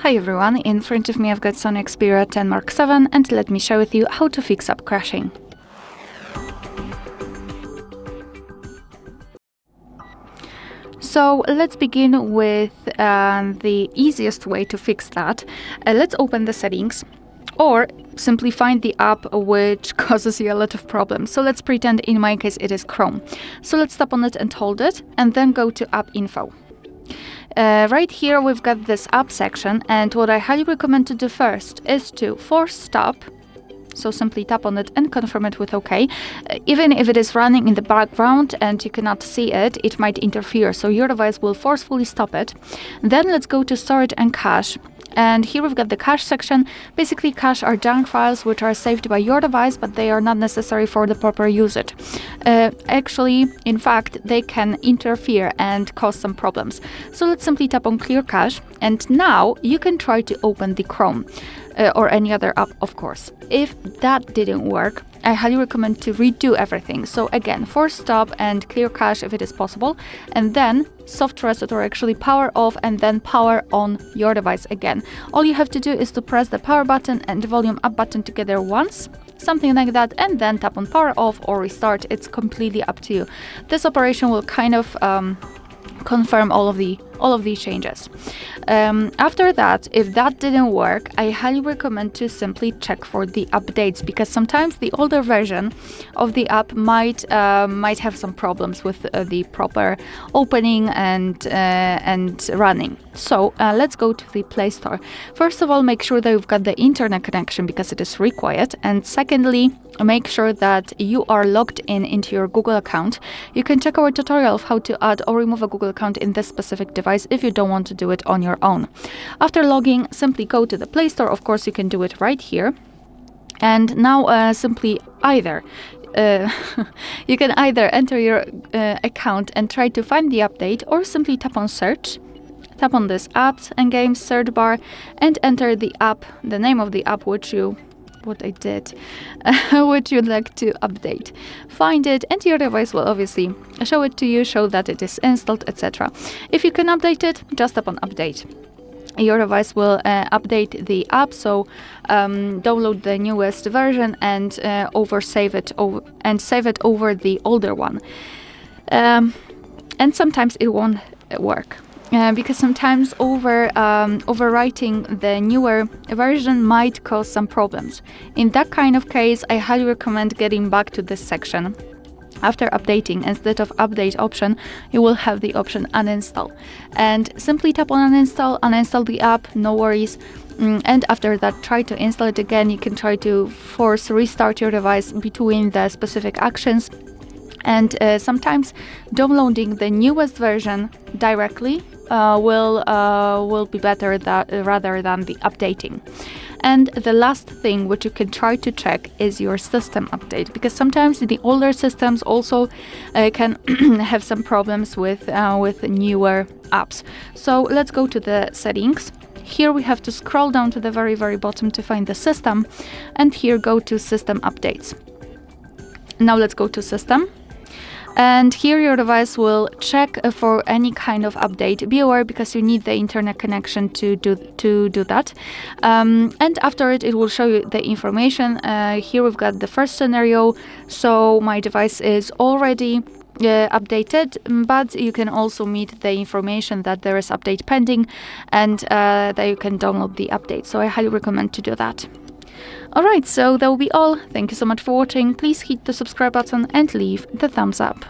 Hi everyone, in front of me I've got SONY Xperia 10 Mark VII and let me share with you how to fix up crashing. So let's begin with the easiest way to fix that. Let's open the settings or simply find the app which causes you a lot of problems. So let's pretend in my case it is Chrome. So let's tap on it and hold it and then go to app info. Right here we've got this app section, and what I highly recommend to do first is to force stop. So simply tap on it and confirm it with OK. Even if it is running in the background and you cannot see it, it might interfere, so your device will forcefully stop it. Then let's go to storage and cache. And here we've got the cache section. Basically, cache are junk files which are saved by your device, but they are not necessary for the proper usage. Actually, in fact, they can interfere and cause some problems. So let's simply tap on clear cache, and now you can try to open the Chrome or any other app, of course. If that didn't work, I highly recommend to redo everything. So again, force stop and clear cache if it is possible, and then soft reset or actually power off and then power on your device again. All you have to do is to press the power button and the volume up button together once, something like that, and then tap on power off or restart. It's completely up to you. This operation will kind of confirm all of these changes. After that, if that didn't work, I highly recommend to simply check for the updates, because sometimes the older version of the app might have some problems with the proper opening and running. So let's go to the Play Store. First of all, make sure that you've got the internet connection because it is required, and secondly, make sure that you are logged into your Google account. You can check our tutorial of how to add or remove a Google account in this specific device if you don't want to do it on your own. After logging, simply go to the Play Store. Of course, you can do it right here. And now simply either you can either enter your account and try to find the update, or simply tap on search. Tap on this apps and games search bar and enter the app, the name of the app which you'd like to update. Find it and your device will obviously show it to you, show that it is installed, etc. If you can update it, just tap on update. Your device will update the app, so download the newest version and save it over the older one. And sometimes it won't work. Because sometimes overwriting the newer version might cause some problems. In that kind of case, I highly recommend getting back to this section. After updating, instead of update option, you will have the option uninstall. And simply tap on uninstall the app, no worries. And after that, try to install it again. You can try to force restart your device between the specific actions. And sometimes downloading the newest version directly will be better rather than the updating. And the last thing which you can try to check is your system update, because sometimes the older systems also can have some problems with newer apps. So let's go to the settings. Here we have to scroll down to the very, very bottom to find the system, and here go to system updates. Now let's go to system. And here your device will check for any kind of update. Be aware, because you need the internet connection to do that. And after it will show you the information. Here we've got the first scenario. So my device is already updated, but you can also meet the information that there is update pending and that you can download the update. So I highly recommend to do that. Alright, so that will be all. Thank you so much for watching. Please hit the subscribe button and leave the thumbs up.